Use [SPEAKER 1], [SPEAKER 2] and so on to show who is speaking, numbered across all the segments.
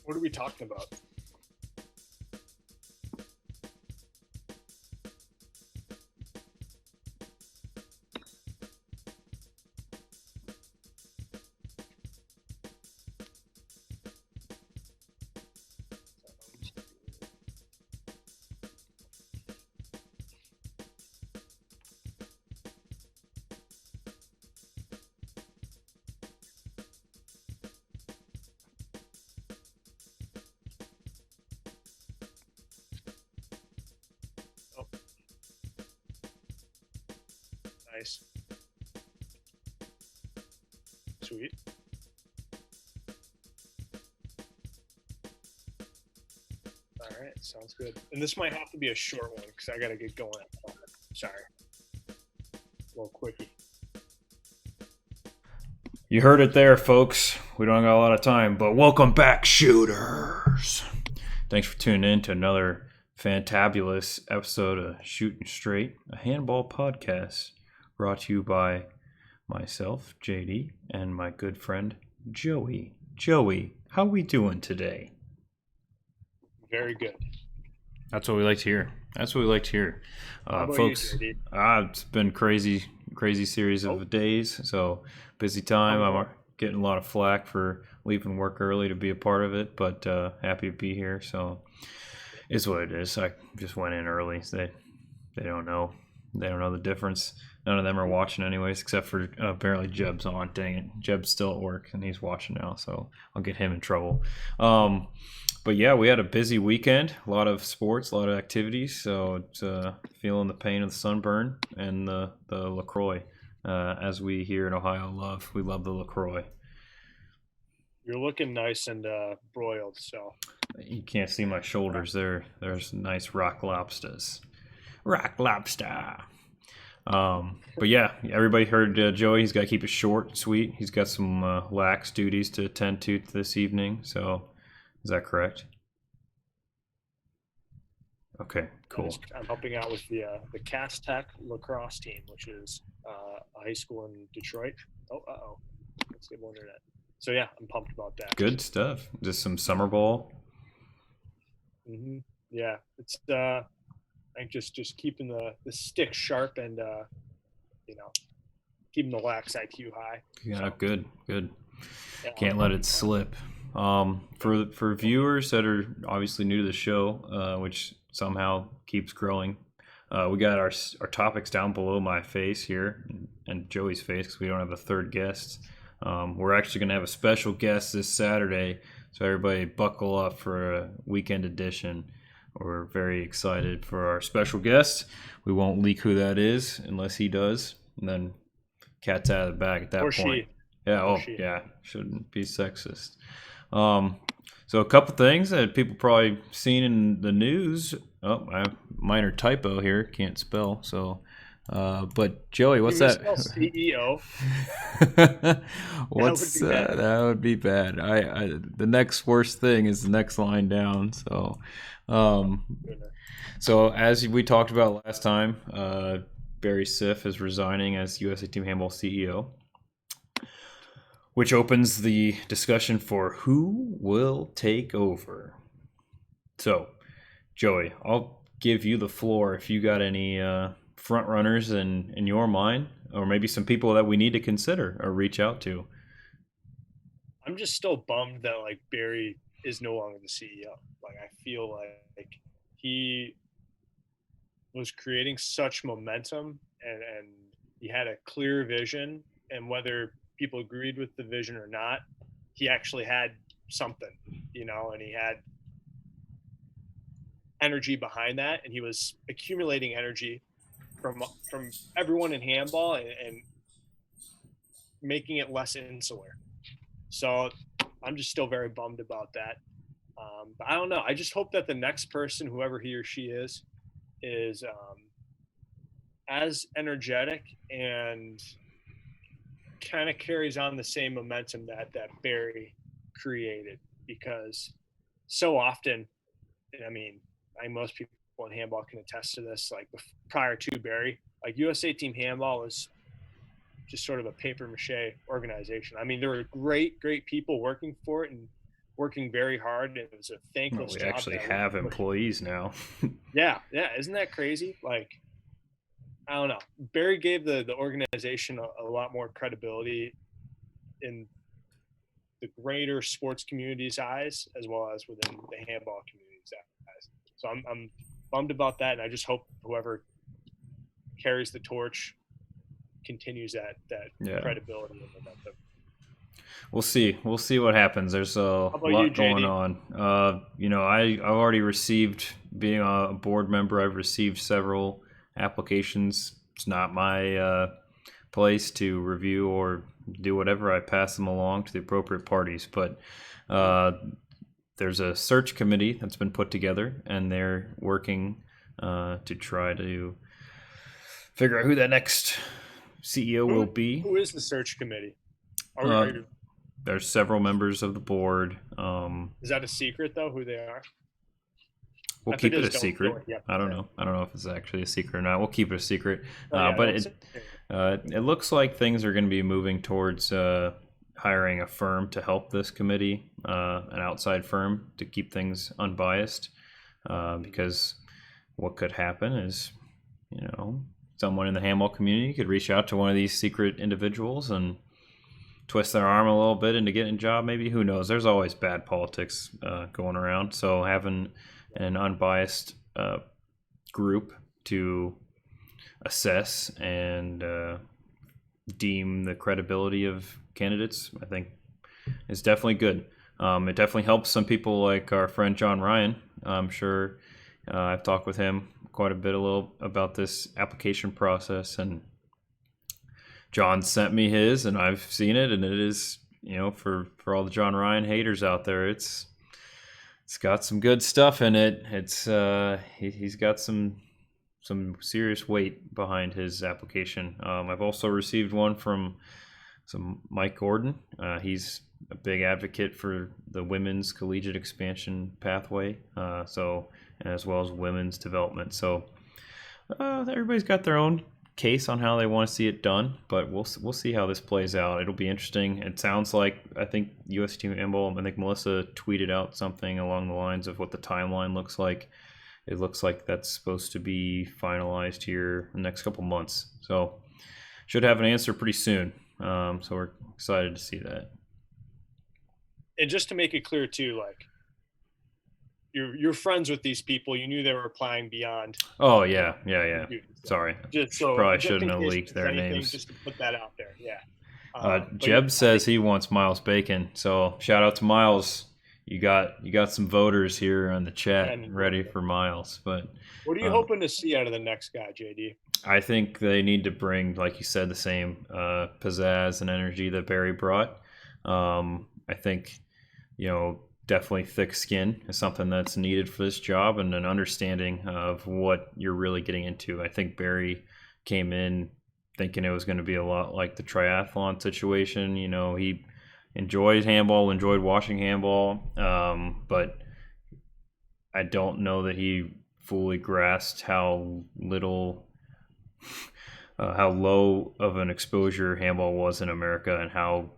[SPEAKER 1] What are we talking about? Oh, nice. Sweet. All right, sounds good. And this might have to be a short one because I got to get going. Sorry. A little quickie.
[SPEAKER 2] You heard it there, folks. We don't got a lot of time, but welcome back, shooters. Thanks for tuning in to another fantabulous episode of Shootin' Straight, a handball podcast brought to you by myself, JD, and my good friend, Joey. Joey, how we doing today?
[SPEAKER 1] Very good.
[SPEAKER 2] That's what we like to hear. That's what we like to hear.
[SPEAKER 1] How about
[SPEAKER 2] Folks,
[SPEAKER 1] you, JD?
[SPEAKER 2] it's been crazy series of days, so busy time. I'm getting a lot of flack for leaving work early to be a part of it, but happy to be here. So it's what it is. I just went in early. They don't know. They don't know the difference. None of them are watching anyways, except for apparently Jeb's on. Dang it, Jeb's still at work and he's watching now, so I'll get him in trouble. But yeah, we had a busy weekend. A lot of sports, a lot of activities. So it's feeling the pain of the sunburn and the LaCroix, as we here in Ohio love. We love the LaCroix.
[SPEAKER 1] You're looking nice and broiled. So
[SPEAKER 2] You can't see my shoulders there. There's nice rock lobsters. Rock lobster. But yeah, everybody heard Joey. He's got to keep it short and sweet. He's got some lax duties to attend to this evening. So, is that correct? Okay, cool.
[SPEAKER 1] I'm helping out with the Cast Tech lacrosse team, which is a high school in Detroit. Oh, let's get more internet. So yeah, I'm pumped about that.
[SPEAKER 2] Good stuff. Just some summer ball.
[SPEAKER 1] Yeah, it's I think just keeping the stick sharp and keeping the lax IQ high.
[SPEAKER 2] Yeah,
[SPEAKER 1] So,
[SPEAKER 2] good.
[SPEAKER 1] yeah,
[SPEAKER 2] Can't let it slip. For viewers that are obviously new to the show, which somehow keeps growing, we got our topics down below my face here and Joey's face because we don't have a third guest. We're actually going to have a special guest this Saturday, so everybody buckle up for a weekend edition. We're very excited for our special guest. We won't leak who that is unless he does, and then cat's out of the bag at that
[SPEAKER 1] or
[SPEAKER 2] point.
[SPEAKER 1] she.
[SPEAKER 2] Yeah,
[SPEAKER 1] Or she.
[SPEAKER 2] yeah, shouldn't be sexist. So a couple things that people probably seen in the news. Oh, I have minor typo here, can't spell. So, but Joey, what's
[SPEAKER 1] You
[SPEAKER 2] that?
[SPEAKER 1] misspell CEO.
[SPEAKER 2] What's
[SPEAKER 1] That would be bad.
[SPEAKER 2] that would be bad. The next worst thing is the next line down. So, um, so as we talked about last time, Barry Siff is resigning as USA Team Handball CEO, which opens the discussion for who will take over. So, Joey, I'll give you the floor if you got any front runners in your mind, or maybe some people that we need to consider or reach out to.
[SPEAKER 1] I'm just still bummed that like Barry is no longer the CEO. Like I feel like he was creating such momentum and he had a clear vision, and whether people agreed with the vision or not, he actually had something, and he had energy behind that, and he was accumulating energy from everyone in handball and making it less insular. So I'm just still very bummed about that. But I don't know. I just hope that the next person, whoever he or she is as energetic and kind of carries on the same momentum that Barry created. Because so often, I mean, most people in handball can attest to this. Like prior to Barry, like USA Team Handball was just sort of a paper mache organization. I mean, there were great people working for it, and working very hard, and it was a
[SPEAKER 2] Well,
[SPEAKER 1] thankless
[SPEAKER 2] we
[SPEAKER 1] job
[SPEAKER 2] actually
[SPEAKER 1] that we
[SPEAKER 2] have
[SPEAKER 1] pushed.
[SPEAKER 2] employees now.
[SPEAKER 1] Yeah, yeah, isn't that crazy? Like, I don't know. Barry gave the organization a lot more credibility in the greater sports community's eyes, as well as within the handball community's eyes. So I'm bummed about that, and I just hope whoever carries the torch continues that
[SPEAKER 2] Yeah.
[SPEAKER 1] credibility and momentum.
[SPEAKER 2] We'll see. We'll see what happens. There's a
[SPEAKER 1] How about you,
[SPEAKER 2] lot going
[SPEAKER 1] JD?
[SPEAKER 2] on. I've already received, being a board member, I've received several applications. It's not my place to review or do whatever. I pass them along to the appropriate parties. But uh, there's a search committee that's been put together, and they're working to try to figure out who that next CEO will
[SPEAKER 1] Who
[SPEAKER 2] be.
[SPEAKER 1] who is the search committee? Are
[SPEAKER 2] Uh,
[SPEAKER 1] you?
[SPEAKER 2] there's several members of the board.
[SPEAKER 1] Is that a secret though? Who they are?
[SPEAKER 2] We'll
[SPEAKER 1] If it
[SPEAKER 2] keep it
[SPEAKER 1] is,
[SPEAKER 2] a
[SPEAKER 1] don't
[SPEAKER 2] secret.
[SPEAKER 1] feel like you have to
[SPEAKER 2] I don't
[SPEAKER 1] say.
[SPEAKER 2] know. I don't know if it's actually a secret or not. We'll keep it a secret.
[SPEAKER 1] Oh yeah,
[SPEAKER 2] But
[SPEAKER 1] don't
[SPEAKER 2] it
[SPEAKER 1] say.
[SPEAKER 2] it looks like things are going to be moving towards hiring a firm to help this committee, an outside firm to keep things unbiased. Because what could happen is, someone in the handball community could reach out to one of these secret individuals and twist their arm a little bit into getting a job. Maybe, who knows? There's always bad politics going around. So having an unbiased group to assess and deem the credibility of candidates, I think is definitely good. It definitely helps some people like our friend John Ryan. I'm sure I've talked with him quite a bit, a little about this application process, and John sent me his, and I've seen it, and it is, for all the John Ryan haters out there, it's got some good stuff in it. It's he's got some serious weight behind his application. I've also received one from some Mike Gordon. He's a big advocate for the women's collegiate expansion pathway, so as well as women's development. So everybody's got their own case on how they want to see it done, but we'll see how this plays out. It'll be interesting. It sounds like, I think USATH Handball, I think Melissa tweeted out something along the lines of what the timeline looks like. It looks like that's supposed to be finalized here in the next couple months. So should have an answer pretty soon. So we're excited to see that.
[SPEAKER 1] And just to make it clear too, like you're friends with these people. You knew they were applying beyond
[SPEAKER 2] Oh
[SPEAKER 1] the,
[SPEAKER 2] yeah, yeah,
[SPEAKER 1] the
[SPEAKER 2] yeah.
[SPEAKER 1] duties. So
[SPEAKER 2] Sorry,
[SPEAKER 1] just so
[SPEAKER 2] probably
[SPEAKER 1] just
[SPEAKER 2] shouldn't
[SPEAKER 1] in
[SPEAKER 2] have
[SPEAKER 1] case
[SPEAKER 2] leaked
[SPEAKER 1] there's
[SPEAKER 2] their
[SPEAKER 1] anything,
[SPEAKER 2] names.
[SPEAKER 1] just to put that out there. Yeah. But yeah,
[SPEAKER 2] Jeb
[SPEAKER 1] I think
[SPEAKER 2] says he wants Miles Bacon. So shout out to Miles. You got some voters here on the chat ready for Miles. But
[SPEAKER 1] what are you hoping to see out of the next guy, JD?
[SPEAKER 2] I think they need to bring, like you said, the same pizzazz and energy that Barry brought. I think, definitely thick skin is something that's needed for this job, and an understanding of what you're really getting into. I think Barry came in thinking it was going to be a lot like the triathlon situation. He enjoyed handball, enjoyed watching handball, but I don't know that he fully grasped how little, how low of an exposure handball was in America, and how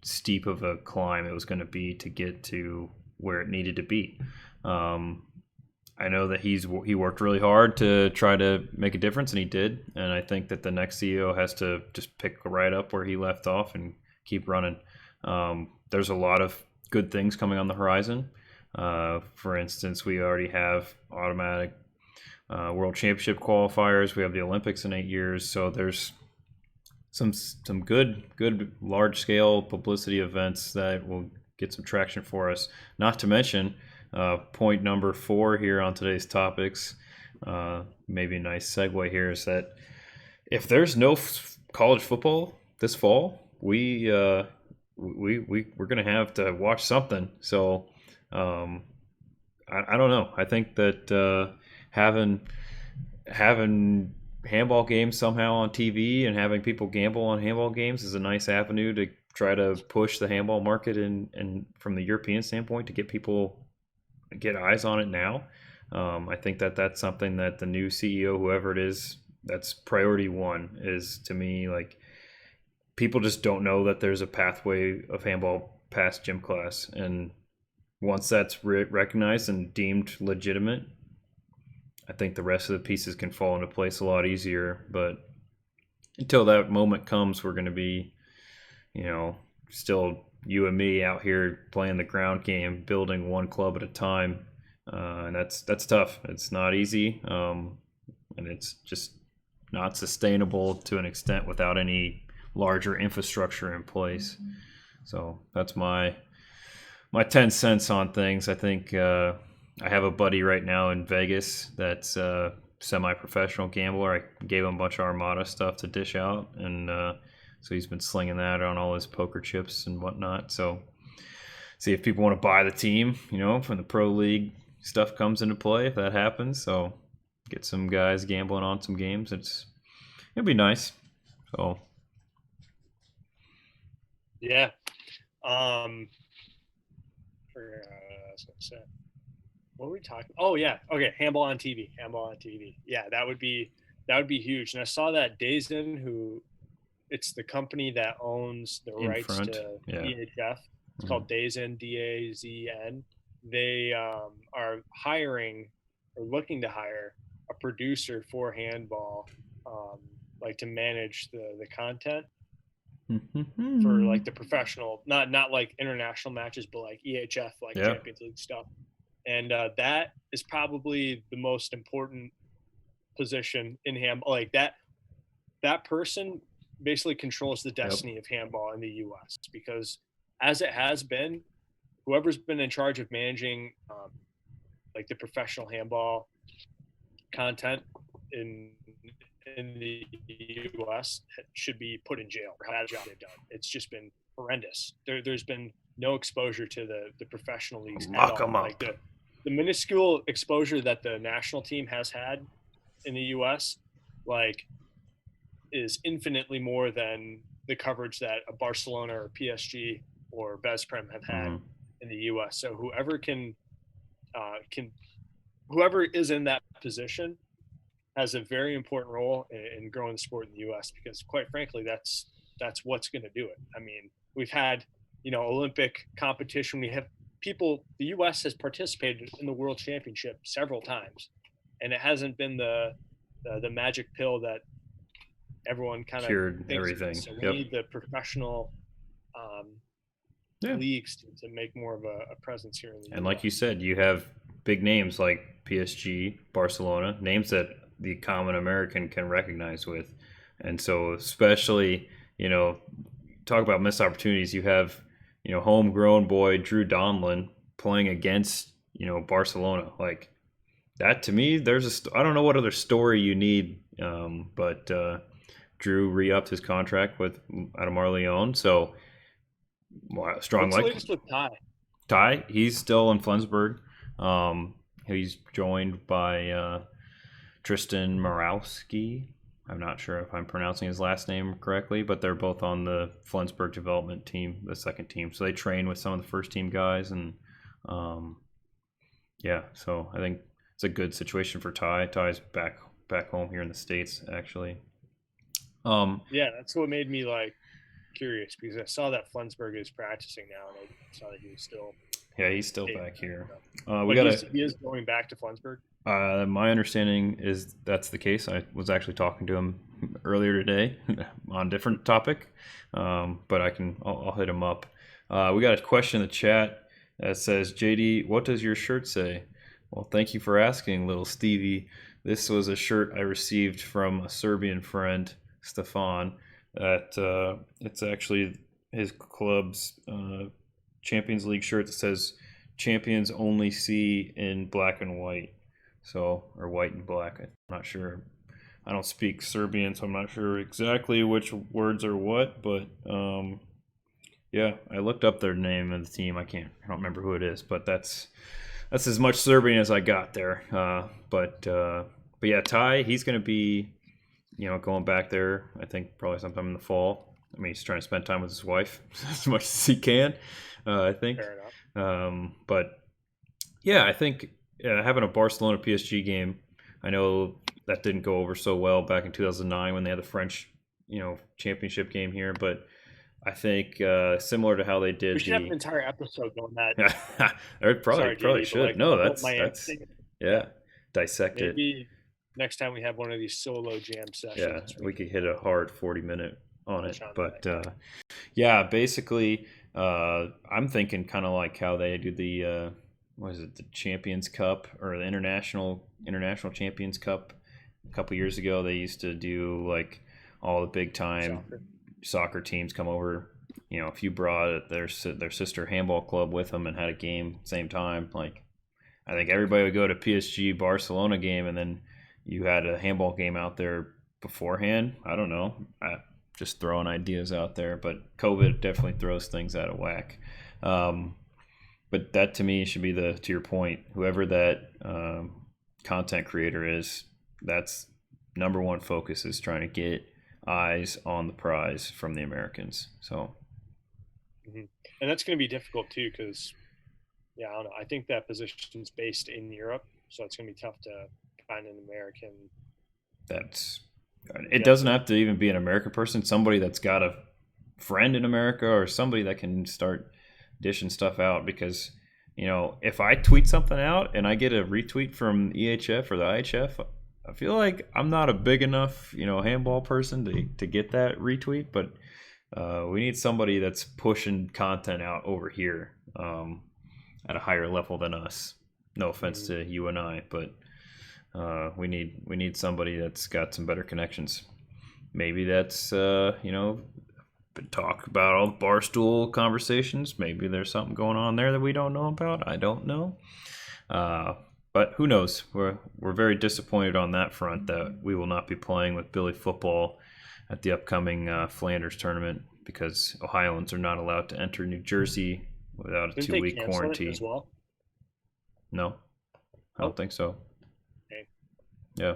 [SPEAKER 2] steep of a climb it was going to be to get to where it needed to be. I know that he worked really hard to try to make a difference, and he did. And I think that the next CEO has to just pick right up where he left off and keep running. There's a lot of good things coming on the horizon. For instance, we already have automatic World Championship qualifiers. We have the Olympics in 8 years, so there's some good large scale publicity events that will get some traction for us. Not to mention, point number 4 here on today's topics, maybe a nice segue here, is that if there's no college football this fall, we're gonna have to watch something. So I don't know. I think that having handball games somehow on TV and having people gamble on handball games is a nice avenue to try to push the handball market, and from the European standpoint, to get eyes on it now. I think that that's something that the new CEO, whoever it is, that's priority one, is to me, like, people just don't know that there's a pathway of handball past gym class, and once that's recognized and deemed legitimate, I think the rest of the pieces can fall into place a lot easier. But until that moment comes, we're going to be, still you and me out here playing the ground game, building one club at a time, and that's tough. It's not easy, and it's just not sustainable to an extent without any larger infrastructure in place. So that's my 10 cents on things. I think I have a buddy right now in Vegas that's a semi-professional gambler. I gave him a bunch of Armada stuff to dish out, and so he's been slinging that on all his poker chips and whatnot. So see if people want to buy the team, when the pro league stuff comes into play, if that happens. So get some guys gambling on some games. It'd be nice. So
[SPEAKER 1] yeah. Forgot what I was gonna say. What were we talking? Oh yeah, okay. Handball on TV. Handball on TV. Yeah, that would be huge. And I saw that DAZN, who it's the company that owns the
[SPEAKER 2] in
[SPEAKER 1] rights
[SPEAKER 2] front,
[SPEAKER 1] to
[SPEAKER 2] yeah.
[SPEAKER 1] EHF. It's called DAZN, DAZN. They are hiring or looking to hire a producer for handball, like to manage the content for like the professional, not like international matches, but like EHF, like
[SPEAKER 2] Yeah.
[SPEAKER 1] Champions League stuff. And that is probably the most important position in handball. Like that person basically controls the destiny of handball in the U.S. because as it has been, whoever's been in charge of managing like the professional handball content in the U.S. should be put in jail for how that job they've done. It's just been horrendous. There's been no exposure to the professional leagues at all. Like the minuscule exposure that the national team has had in the U.S. like is infinitely more than the coverage that a Barcelona or PSG or Bezprem have had in the U.S. So whoever whoever is in that position has a very important role in growing the sport in the U.S. because, quite frankly, that's what's going to do it. I mean, we've had Olympic competition. We have people. The U.S. has participated in the World Championship several times, and it hasn't been the magic pill that everyone kind of
[SPEAKER 2] cured
[SPEAKER 1] thinks
[SPEAKER 2] everything.
[SPEAKER 1] So we need the professional leagues to make more of a presence here in the U.S.
[SPEAKER 2] And like you said, you have big names like PSG, Barcelona, names that the common American can recognize with. And so especially, talk about missed opportunities. You have, homegrown boy Drew Donlin playing against, Barcelona. Like that to me, I don't know what other story you need, but Drew re-upped his contract with Ademar Leon. So strong.
[SPEAKER 1] What's the latest with
[SPEAKER 2] Ty, he's still in Flensburg. He's joined by Tristan Morawski. I'm not sure if I'm pronouncing his last name correctly, but they're both on the Flensburg development team, the second team. So they train with some of the first team guys, and so I think it's a good situation for Ty. Ty's back home here in the States, actually.
[SPEAKER 1] Yeah, that's what made me curious because I saw that Flensburg is practicing now, and I saw that he was still.
[SPEAKER 2] Yeah, he's still back here.
[SPEAKER 1] He is going back to Flensburg.
[SPEAKER 2] My understanding is that's the case. I was actually talking to him earlier today on a different topic, but I'll hit him up. We got a question in the chat that says, JD, what does your shirt say? Well, thank you for asking, little Stevie. This was a shirt I received from a Serbian friend, Stefan. That it's actually his club's Champions League shirt that says champions only see in black and white. So, or white and black. I'm not sure. I don't speak Serbian, so I'm not sure exactly which words are what, but yeah, I looked up their name of the team. I don't remember who it is, but that's as much Serbian as I got there. But yeah, Ty, he's going to be, going back there, I think probably sometime in the fall. I mean, he's trying to spend time with his wife as much as he can, I think.
[SPEAKER 1] Fair enough.
[SPEAKER 2] But yeah, I think having a Barcelona PSG game, I know that didn't go over so well back in 2009 when they had the French, championship game here. But I think similar to how they
[SPEAKER 1] We
[SPEAKER 2] did
[SPEAKER 1] should have an
[SPEAKER 2] the.
[SPEAKER 1] entire episode on that.
[SPEAKER 2] It probably
[SPEAKER 1] Sorry,
[SPEAKER 2] probably
[SPEAKER 1] JD, but
[SPEAKER 2] should.
[SPEAKER 1] like
[SPEAKER 2] No,
[SPEAKER 1] the whole
[SPEAKER 2] that's
[SPEAKER 1] Miami
[SPEAKER 2] that's
[SPEAKER 1] thing. Yeah,
[SPEAKER 2] yeah. Dissect it.
[SPEAKER 1] maybe next time we have one of these solo jam
[SPEAKER 2] Yeah,
[SPEAKER 1] sessions, we
[SPEAKER 2] we
[SPEAKER 1] can
[SPEAKER 2] could hit a hard 40-minute on it.
[SPEAKER 1] touch on that.
[SPEAKER 2] But
[SPEAKER 1] Yeah.
[SPEAKER 2] yeah, basically, I'm thinking kind of like how they do the what is it, the Champions Cup or the International Champions Cup. A couple years ago, they used to do like all the big time
[SPEAKER 1] Soccer.
[SPEAKER 2] soccer teams come over. You know, if you brought their sister handball club with them and had a game same time, like I think everybody would go to PSG Barcelona game, and then you had a handball game out there beforehand. I don't know. Just throwing ideas out there, but COVID definitely throws things out of whack. Um, but that to me should be to your point, whoever that content creator is, that's number one focus is trying to get eyes on the prize from the Americans. So,
[SPEAKER 1] And that's going to be difficult too, because yeah, I don't know. I think that position's based in Europe, so it's going to be tough to find an American.
[SPEAKER 2] that's it. Doesn't have to even be an American person. Somebody that's got a friend in America or somebody that can start dishing stuff out. Because if I tweet something out and I get a retweet from EHF or the IHF, I feel like I'm not a big enough handball person to get that retweet. But we need somebody that's pushing content out over here at a higher level than us. No offense to you and I, but we need somebody that's got some better connections. Maybe that's talk about all the barstool conversations. Maybe there's something going on there that we don't know about. I don't know, but who knows? We're very disappointed on that front that we will not be playing with Billy football at the upcoming Flanders tournament because Ohioans are not allowed to enter New Jersey without a
[SPEAKER 1] Didn't
[SPEAKER 2] 2-week
[SPEAKER 1] they cancel
[SPEAKER 2] quarantine.
[SPEAKER 1] it as well?
[SPEAKER 2] No, I don't think so.
[SPEAKER 1] Okay.
[SPEAKER 2] Yeah,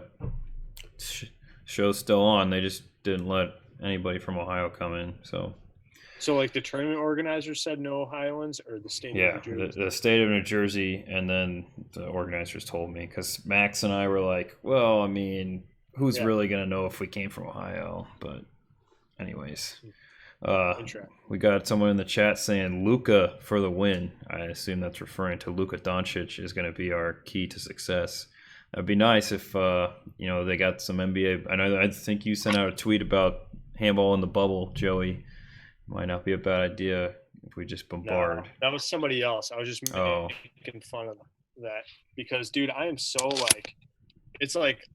[SPEAKER 2] show's still on. They just didn't let anybody from Ohio come in. So
[SPEAKER 1] like the tournament organizers said no Ohioans, or the state
[SPEAKER 2] yeah,
[SPEAKER 1] of New Jersey?
[SPEAKER 2] the state of New Jersey, and then the organizers told me because Max and I were like, well, I mean, who's really gonna know if we came from Ohio? But anyways. We got someone in the chat saying Luka for the win. I assume that's referring to Luka Doncic is going to be our key to success. That'd be nice if they got some NBA. I think you sent out a tweet about handball in the bubble, Joey. Might not be a bad idea if we just bombard.
[SPEAKER 1] No, that was somebody else. I was just making fun of that because, dude, I am so like, it's like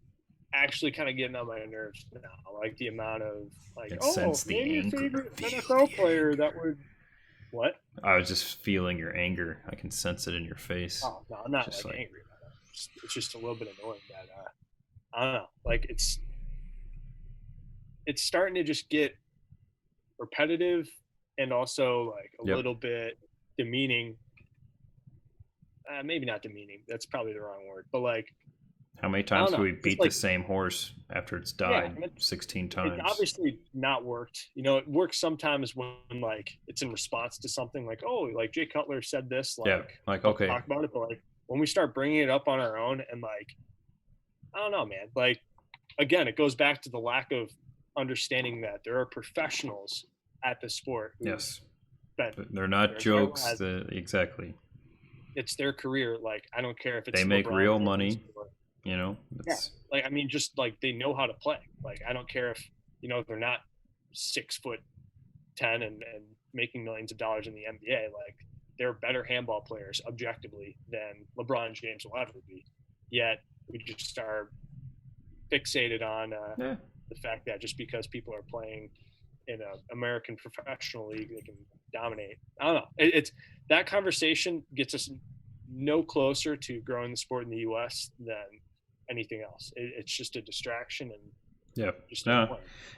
[SPEAKER 1] actually kind of getting on my nerves now. Like the amount of like, maybe a favorite NFL player that would. What?
[SPEAKER 2] I was just feeling your anger. I can sense it in your face.
[SPEAKER 1] Oh no, I'm not like angry about it. It's just a little bit annoying that I don't know. Like it's starting to just get repetitive and also like a little bit demeaning. Maybe not demeaning. That's probably the wrong word. But like,
[SPEAKER 2] how many times do we beat the same horse after it's died 16 times?
[SPEAKER 1] It's obviously not worked. It works sometimes when like it's in response to something like, oh, like Jay Cutler said this. Like,
[SPEAKER 2] okay,
[SPEAKER 1] talk about it. But like when we start bringing it up on our own and like, I don't know, man. Like, again, it goes back to the lack of understanding that there are professionals at the sport.
[SPEAKER 2] Yes. They're not jokes. Exactly.
[SPEAKER 1] It's their career. Like, I don't care if it's
[SPEAKER 2] they make
[SPEAKER 1] LeBron
[SPEAKER 2] real
[SPEAKER 1] James
[SPEAKER 2] money.
[SPEAKER 1] Like, I mean, just like they know how to play. Like, I don't care if they're not 6'10" and making millions of dollars in the NBA. Like, they're better handball players objectively than LeBron James will ever be. Yet we just are fixated on the fact that just because people are playing in an American professional league, they can dominate. I don't know. It's that conversation gets us no closer to growing the sport in the U.S. than anything else. It's just a distraction and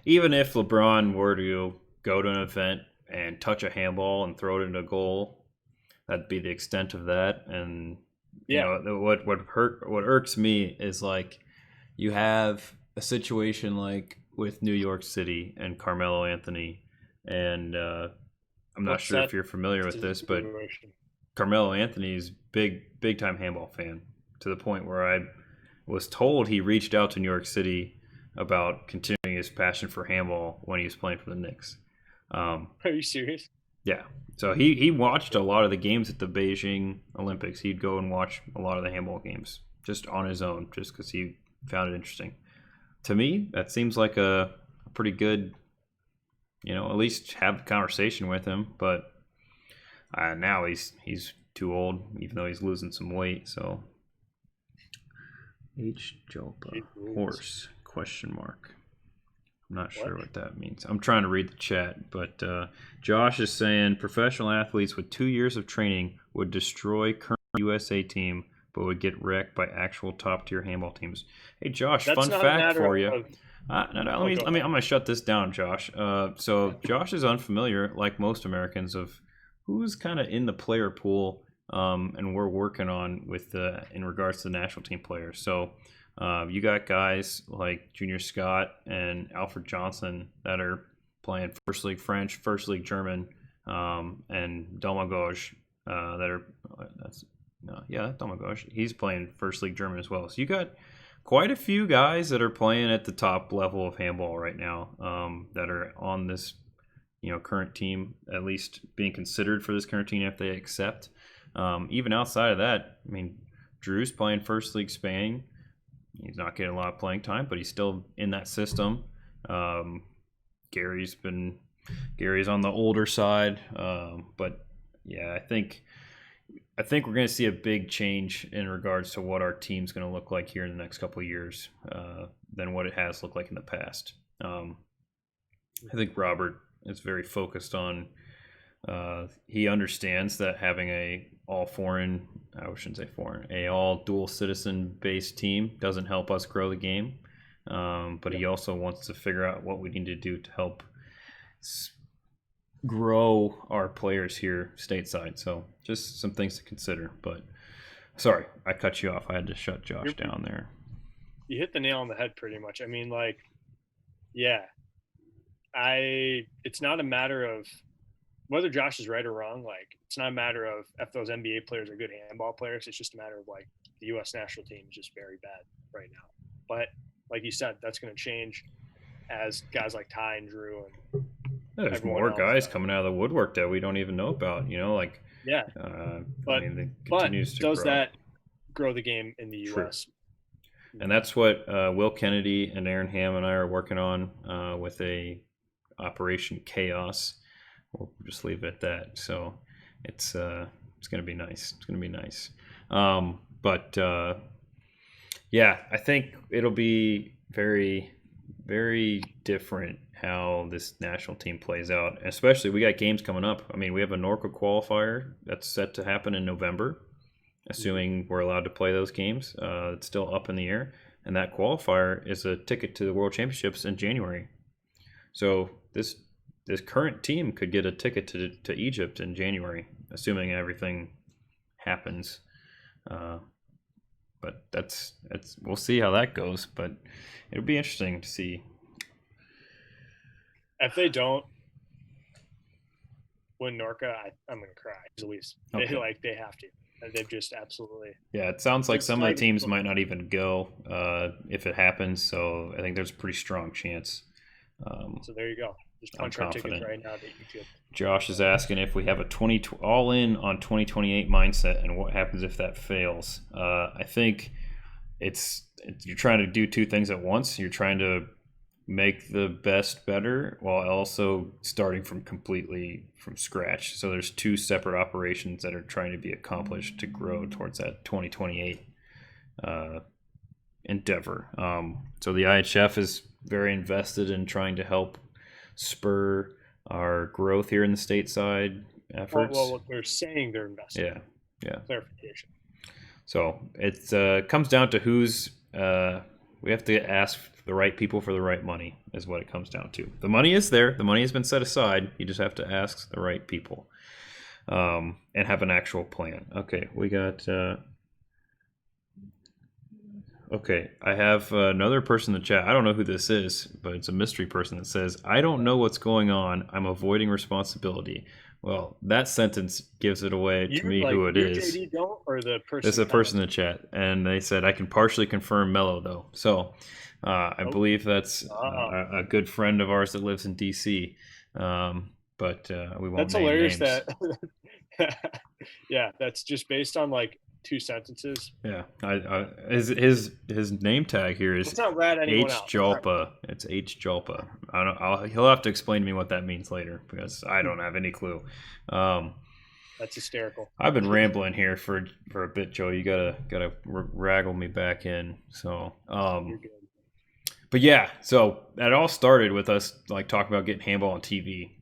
[SPEAKER 2] even if LeBron were to go to an event and touch a handball and throw it into a goal, that'd be the extent of that. And what irks me is like you have a situation like with New York City and Carmelo Anthony, and I'm not sure if you're familiar with this, but Carmelo Anthony's big time handball fan to the point where I was told he reached out to New York City about continuing his passion for handball when he was playing for the Knicks.
[SPEAKER 1] Are you serious?
[SPEAKER 2] Yeah. So he watched a lot of the games at the Beijing Olympics. He'd go and watch a lot of the handball games just on his own, just because he found it interesting. To me, that seems like a pretty good, at least have a conversation with him. But now he's too old, even though he's losing some weight. So H. Jopa horse question mark. I'm not sure what that means. I'm trying to read the chat, but Josh is saying professional athletes with 2 years of training would destroy current USA team, but would get wrecked by actual top tier handball teams. Hey, Josh,
[SPEAKER 1] That's
[SPEAKER 2] fun
[SPEAKER 1] not a
[SPEAKER 2] fact
[SPEAKER 1] matter
[SPEAKER 2] for you.
[SPEAKER 1] of.
[SPEAKER 2] I'm gonna shut this down, Josh. So Josh is unfamiliar, like most Americans, of who's kind of in the player pool, and we're working on with in regards to the national team players. So. You got guys like Junior Scott and Alfred Johnson that are playing First League French, First League German, and Domagoj that are Domagoj. He's playing First League German as well. So you got quite a few guys that are playing at the top level of handball right now that are on this current team, at least being considered for this current team if they accept. Even outside of that, I mean, Drew's playing First League Spain. He's not getting a lot of playing time, but he's still in that system. Gary's on the older side, but yeah, I think we're going to see a big change in regards to what our team's going to look like here in the next couple of years than what it has looked like in the past. I think Robert is very focused on. He understands that having a all dual citizen based team doesn't help us grow the game. But he also wants to figure out what we need to do to help grow our players here stateside. So just some things to consider. But sorry, I cut you off. I had to shut Josh down there.
[SPEAKER 1] You hit the nail on the head pretty much. I mean, it's not a matter of whether Josh is right or wrong. It's not a matter of if those NBA players are good handball players. It's just a matter of the U.S. national team is just very bad right now. But like you said, that's going to change as guys like Ty and Drew and
[SPEAKER 2] there's more guys coming out of the woodwork that we don't even know about.
[SPEAKER 1] But does that grow the game in the U.S.?
[SPEAKER 2] True. And that's what Will Kennedy and Aaron Ham and I are working on with a Operation Chaos. We'll just leave it at that. So it's going to be nice. It's going to be nice. Yeah, I think it'll be very, very different how this national team plays out. Especially, we got games coming up. I mean, we have a Norco qualifier that's set to happen in November, assuming we're allowed to play those games. It's still up in the air. And that qualifier is a ticket to the World Championships in January. So this current team could get a ticket to Egypt in January, assuming everything happens. But that's we'll see how that goes. But it'll be interesting to see.
[SPEAKER 1] If they don't win Norca, I'm gonna cry. Luis, okay. They have to. They've just absolutely.
[SPEAKER 2] Yeah, it sounds like some of the teams might not even go if it happens. So I think there's a pretty strong chance.
[SPEAKER 1] So there you go. Just punch our tickets right now to Egypt.
[SPEAKER 2] Josh is asking if we have a all in on 2028 mindset and what happens if that fails. I think you're trying to do two things at once. You're trying to make the best better while also starting completely from scratch. So there's two separate operations that are trying to be accomplished to grow towards that 2028 endeavor. So the IHF is very invested in trying to help spur our growth here in the stateside efforts.
[SPEAKER 1] Well, they're saying they're invested.
[SPEAKER 2] Yeah.
[SPEAKER 1] Clarification.
[SPEAKER 2] So it comes down to we have to ask the right people for the right money is what it comes down to. The money is there. The money has been set aside. You just have to ask the right people and have an actual plan. Okay, we got... Okay, I have another person in the chat. I don't know who this is, but it's a mystery person that says, I don't know what's going on. I'm avoiding responsibility. Well, that sentence gives it away to me who it is.
[SPEAKER 1] JD don't, or the person?
[SPEAKER 2] There's a person in the chat, and they said, I can partially confirm Mello, though. So I believe that's a good friend of ours that lives in D.C. but we won't
[SPEAKER 1] That's
[SPEAKER 2] name
[SPEAKER 1] hilarious
[SPEAKER 2] names.
[SPEAKER 1] that yeah, that's just based on like 2 sentences.
[SPEAKER 2] Yeah, his name tag here is
[SPEAKER 1] Let's not rat anyone
[SPEAKER 2] H
[SPEAKER 1] out.
[SPEAKER 2] Jalpa. It's H Jalpa. I don't. He'll have to explain to me what that means later because I don't have any clue. Um,
[SPEAKER 1] That's hysterical.
[SPEAKER 2] I've been rambling here for a bit, Joe. You gotta raggle me back in. So,
[SPEAKER 1] You're good.
[SPEAKER 2] but yeah, so that all started with us like talking about getting handball on TV.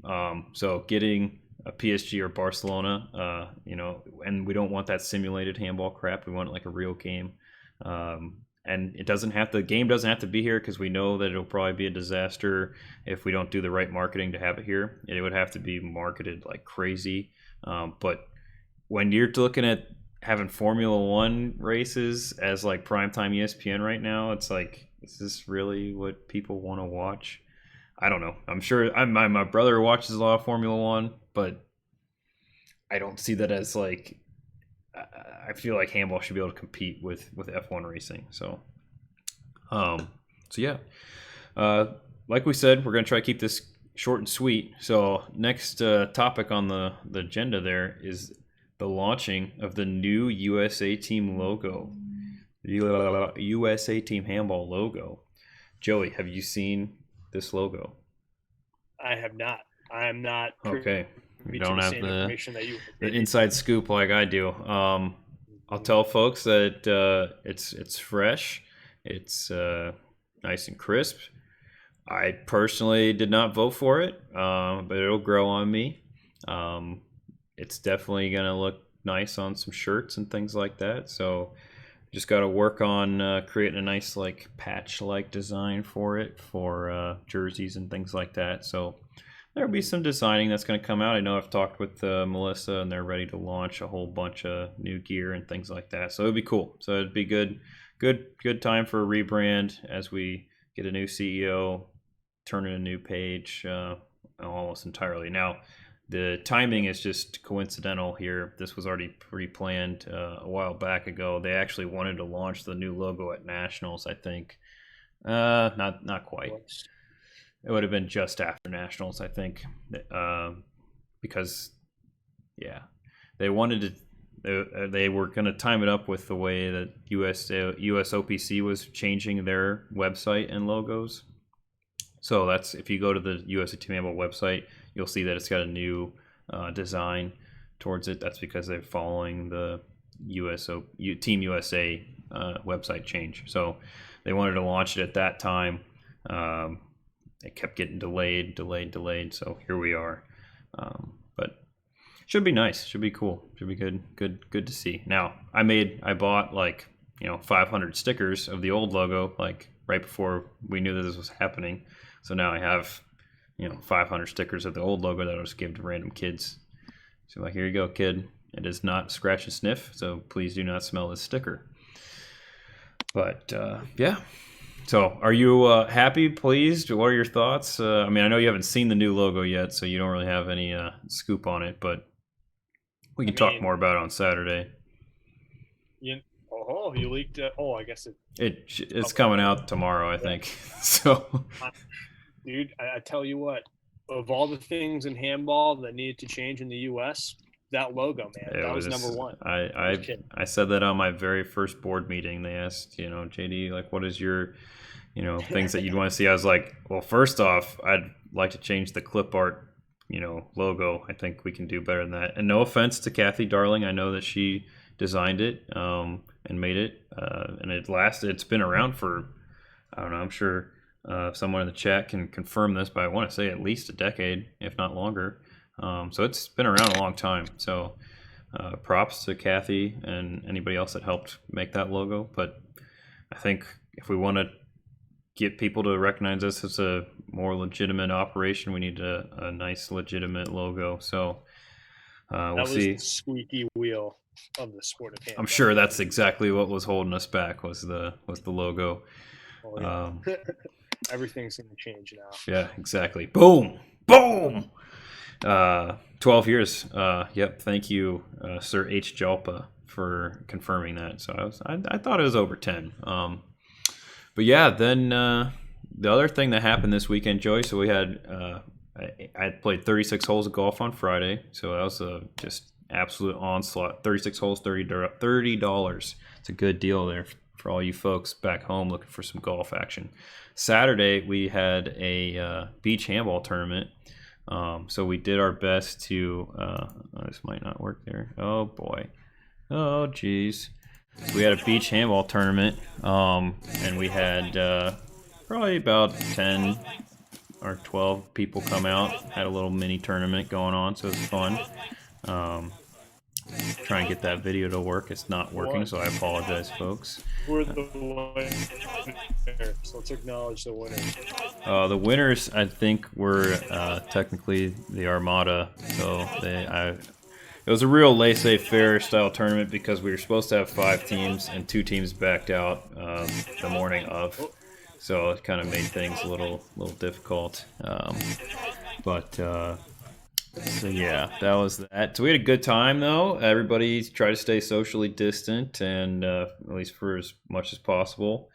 [SPEAKER 2] So getting a PSG or Barcelona, and we don't want that simulated handball crap. We want like a real game. And the game doesn't have to be here because we know that it'll probably be a disaster if we don't do the right marketing to have it here. It would have to be marketed like crazy. But when you're looking at having Formula One races as like primetime ESPN right now, it's like, is this really what people want to watch? I don't know. I'm sure my brother watches a lot of Formula One, but I don't see that as like. I feel like handball should be able to compete with F1 racing. So, so yeah. Like we said, we're gonna try to keep this short and sweet. So next topic on the agenda there is the launching of the new USA Team logo, USA Team Handball logo. Joey, have you seen this logo?
[SPEAKER 1] I have not. I am not
[SPEAKER 2] Okay. You
[SPEAKER 1] privy to
[SPEAKER 2] don't
[SPEAKER 1] the
[SPEAKER 2] have
[SPEAKER 1] same information that you
[SPEAKER 2] the inside scoop like I do. I'll tell folks that it's fresh, it's nice and crisp. I personally did not vote for it, but it'll grow on me. It's definitely gonna look nice on some shirts and things like that. So just got to work on creating a nice like patch like design for it for jerseys and things like that. So there'll be some designing that's going to come out. I know I've talked with Melissa, and they're ready to launch a whole bunch of new gear and things like that. So it'd be cool. So it'd be good time for a rebrand as we get a new CEO, turn in a new page almost entirely. Now, the timing is just coincidental here. This was already pre-planned a while back ago. They actually wanted to launch the new logo at Nationals, I think. Not quite. It would have been just after Nationals, I think, because yeah, they wanted to. They were going to time it up with the way that USOPC was changing their website and logos. So that's if you go to the USATH Handball website, you'll see that it's got a new design towards it. That's because they're following the Team USA website change. So they wanted to launch it at that time. It kept getting delayed. So here we are. But should be nice. Should be cool. Should be good to see. Now I bought like 500 stickers of the old logo like right before we knew that this was happening. So now I have 500 stickers of the old logo that I'll just give to random kids. So like, here you go, kid. It is not scratch and sniff, so please do not smell this sticker. But yeah. So are you happy, pleased? What are your thoughts? I mean, I know you haven't seen the new logo yet, so you don't really have any scoop on it, but we can talk more about it on Saturday.
[SPEAKER 1] You leaked it. I guess
[SPEAKER 2] it's coming out tomorrow, I think. So,
[SPEAKER 1] dude, I tell you what, of all the things in handball that needed to change in the U.S., that logo, man, that was number one.
[SPEAKER 2] I said that on my very first board meeting. They asked, JD, like, what is your, things that you'd want to see? I was like, well, first off, I'd like to change the clip art, logo. I think we can do better than that. And no offense to Kathy Darling, I know that she designed it and made it, and it's been around for, I don't know, I'm sure someone in the chat can confirm this, but I want to say at least a decade, if not longer. So it's been around a long time. So props to Kathy and anybody else that helped make that logo. But I think if we want to get people to recognize this as a more legitimate operation, we need a nice, legitimate logo. So we'll see.
[SPEAKER 1] The squeaky wheel of the sport of handball.
[SPEAKER 2] I'm sure that's exactly what was holding us back was the logo.
[SPEAKER 1] Oh, yeah. Everything's going to change now.
[SPEAKER 2] Yeah, exactly. Boom. 12 years. Yep. Thank you, Sir H. Jalpa, for confirming that. So I thought it was over 10. But yeah, then the other thing that happened this weekend, Joey. So we had I played 36 holes of golf on Friday, so that was a just absolute onslaught. 36 holes, $30. It's a good deal there for all you folks back home looking for some golf action. Saturday we had a beach handball tournament. So we did our best to. This might not work there. Oh boy. Oh geez. So we had a beach handball tournament, and we had probably about 10 or 12 people come out. Had a little mini tournament going on, so it was fun. Try and get that video to work. It's not working, so I apologize, folks.
[SPEAKER 1] We're the winners, so let's acknowledge the winners.
[SPEAKER 2] The winners, I think, were technically the Armada. So it was a real laissez-faire style tournament because we were supposed to have 5 teams and 2 teams backed out the morning of. So it kind of made things a little difficult. So yeah, that was that. So we had a good time though. Everybody tried to stay socially distant and at least for as much as possible.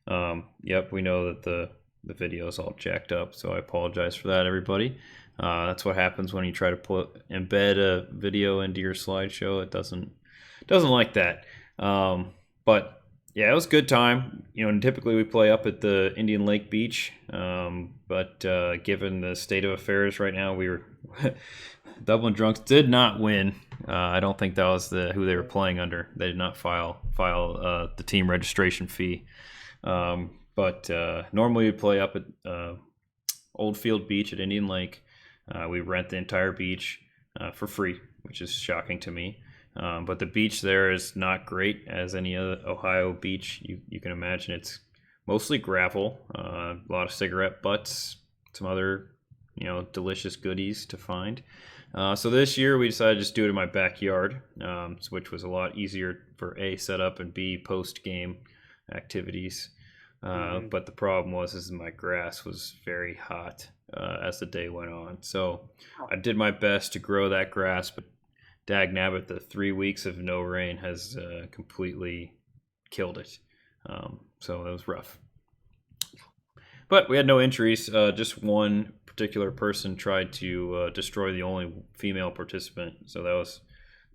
[SPEAKER 2] Yep, we know that the video is all jacked up, so I apologize for that, everybody. That's what happens when you try to embed a video into your slideshow. It doesn't like that. But yeah, it was a good time. And typically we play up at the Indian Lake Beach, but given the state of affairs right now, we were Dublin Drunks did not win. I don't think that was who they were playing under. They did not file the team registration fee. But normally we play up at Old Field Beach at Indian Lake. We rent the entire beach for free, which is shocking to me. But the beach there is not great as any other Ohio beach you can imagine. It's mostly gravel, a lot of cigarette butts, some other delicious goodies to find. So this year we decided to just do it in my backyard, which was a lot easier for A, setup, and B, post-game activities. But the problem was my grass was very hot as the day went on. So I did my best to grow that grass, but dagnabbit, the 3 weeks of no rain has completely killed it. So it was rough. But we had no injuries. Just one particular person tried to destroy the only female participant. So that was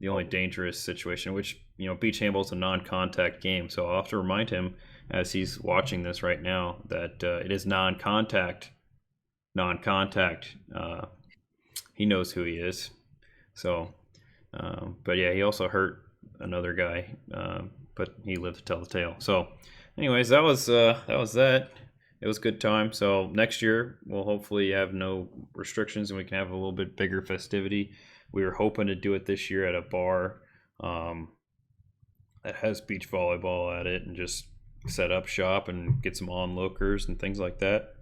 [SPEAKER 2] the only dangerous situation, which, beach handball is a non-contact game. So I'll have to remind him as he's watching this right now that it is non-contact. He knows who he is. So, but yeah, he also hurt another guy, but he lived to tell the tale. So anyways, that was that. It was a good time. So next year we'll hopefully have no restrictions and we can have a little bit bigger festivity. We were hoping to do it this year at a bar that has beach volleyball at it and just set up shop and get some onlookers and things like that.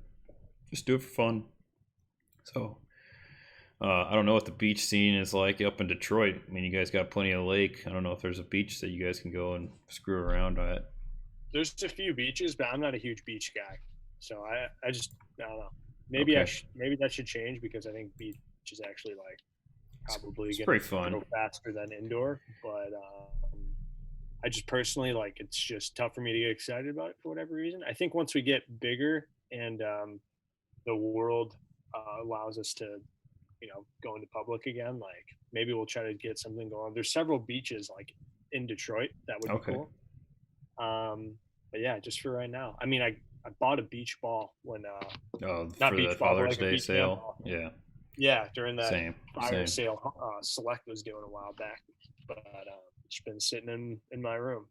[SPEAKER 2] Just do it for fun. So I don't know what the beach scene is like up in Detroit. I mean, you guys got plenty of lake. I don't know if there's a beach that you guys can go and screw around at.
[SPEAKER 1] There's a few beaches, but I'm not a huge beach guy. So I don't know. Maybe
[SPEAKER 2] Okay.
[SPEAKER 1] maybe that should change because I think beach is actually probably
[SPEAKER 2] It's
[SPEAKER 1] going
[SPEAKER 2] pretty
[SPEAKER 1] to
[SPEAKER 2] fun.
[SPEAKER 1] go faster than indoor. But I just personally it's just tough for me to get excited about it for whatever reason. I think once we get bigger and the world allows us to, go into public again, maybe we'll try to get something going. There's several beaches in Detroit that would be cool. But yeah, just for right now. I mean, I bought a beach ball when not
[SPEAKER 2] for
[SPEAKER 1] beach
[SPEAKER 2] the
[SPEAKER 1] ball, but
[SPEAKER 2] Father's
[SPEAKER 1] a
[SPEAKER 2] Day
[SPEAKER 1] beach
[SPEAKER 2] sale.
[SPEAKER 1] handball. Yeah, during that
[SPEAKER 2] Same.
[SPEAKER 1] fire sale Select was doing a while back. But it's been sitting in my room.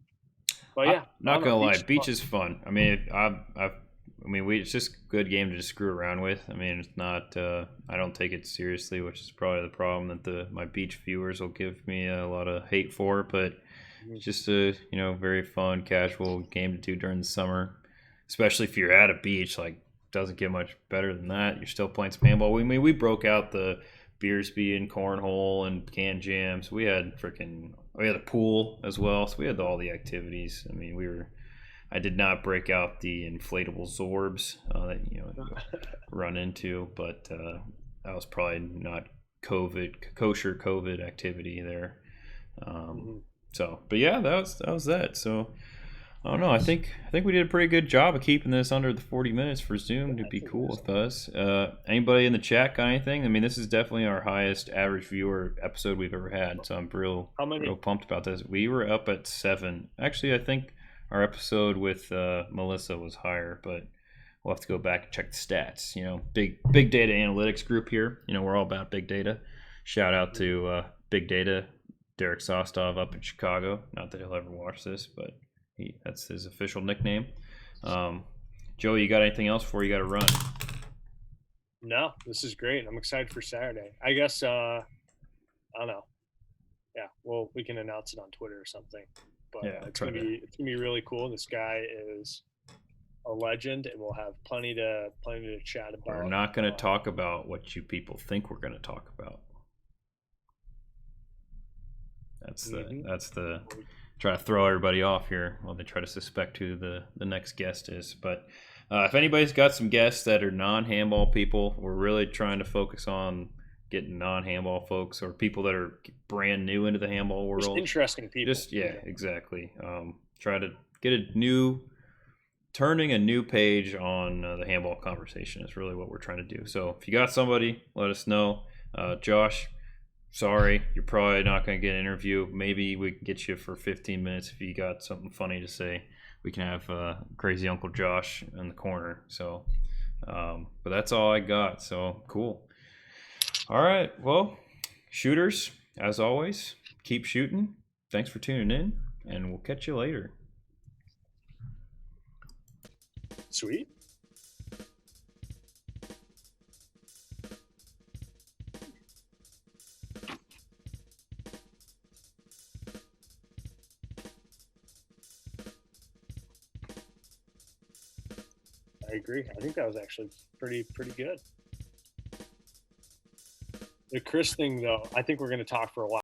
[SPEAKER 1] But yeah,
[SPEAKER 2] not gonna lie, beach is fun. I mean, it's just a good game to just screw around with. I mean, it's not. I don't take it seriously, which is probably the problem that my beach viewers will give me a lot of hate for. But it's just a very fun, casual game to do during the summer, especially if you're at a beach. Doesn't get much better than that. You're still playing some handball. We broke out the Beersby and cornhole and can jams. We had a pool as well. So we had all the activities. I mean, I did not break out the inflatable Zorbs that run into, but that was probably not kosher activity there. So, but yeah, that was that. So I don't know. I think we did a pretty good job of keeping this under the 40 minutes for
[SPEAKER 1] Yeah,
[SPEAKER 2] Zoom to
[SPEAKER 1] I
[SPEAKER 2] be
[SPEAKER 1] think
[SPEAKER 2] cool
[SPEAKER 1] so.
[SPEAKER 2] with us. Anybody in the chat got anything? I mean, this is definitely our highest average viewer episode we've ever had, so I'm
[SPEAKER 1] How
[SPEAKER 2] real
[SPEAKER 1] many?
[SPEAKER 2] pumped about this. We were up at 7. Actually, I think our episode with Melissa was higher, but we'll have to go back and check the stats. Big data analytics group here. We're all about big data. Shout out to Big Data, Derek Sostov up in Chicago. Not that he'll ever watch this, but that's his official nickname. Um, Joe, you got anything else before you got to run?
[SPEAKER 1] No, this is great. I'm excited for Saturday. I guess I don't know. Yeah, well, we can announce it on Twitter or something. But
[SPEAKER 2] Yeah,
[SPEAKER 1] it's
[SPEAKER 2] try
[SPEAKER 1] gonna
[SPEAKER 2] to.
[SPEAKER 1] be really cool. This guy is a legend, and we'll have plenty to chat
[SPEAKER 2] We're
[SPEAKER 1] about.
[SPEAKER 2] not going to talk about what you people think we're going to talk about.
[SPEAKER 1] Mm-hmm.
[SPEAKER 2] That's the try to throw everybody off here while they try to suspect who the next guest is. But if anybody's got some guests that are non-handball people, we're really trying to focus on getting non-handball folks or people that are brand new into the handball
[SPEAKER 1] Just
[SPEAKER 2] world.
[SPEAKER 1] interesting people
[SPEAKER 2] Just
[SPEAKER 1] in
[SPEAKER 2] yeah,
[SPEAKER 1] general.
[SPEAKER 2] exactly. Try to get turning a new page on the handball conversation is really what we're trying to do. So if you got somebody, let us know. Josh, sorry, you're probably not going to get an interview. Maybe we can get you for 15 minutes if you got something funny to say. We can have crazy Uncle Josh in the corner. So, but that's all I got. So cool. All right. Well, shooters, as always, keep shooting. Thanks for tuning in, and we'll catch you later.
[SPEAKER 1] Sweet. I agree. I think that was actually pretty good. The Chris thing, though, I think we're going to talk for a while.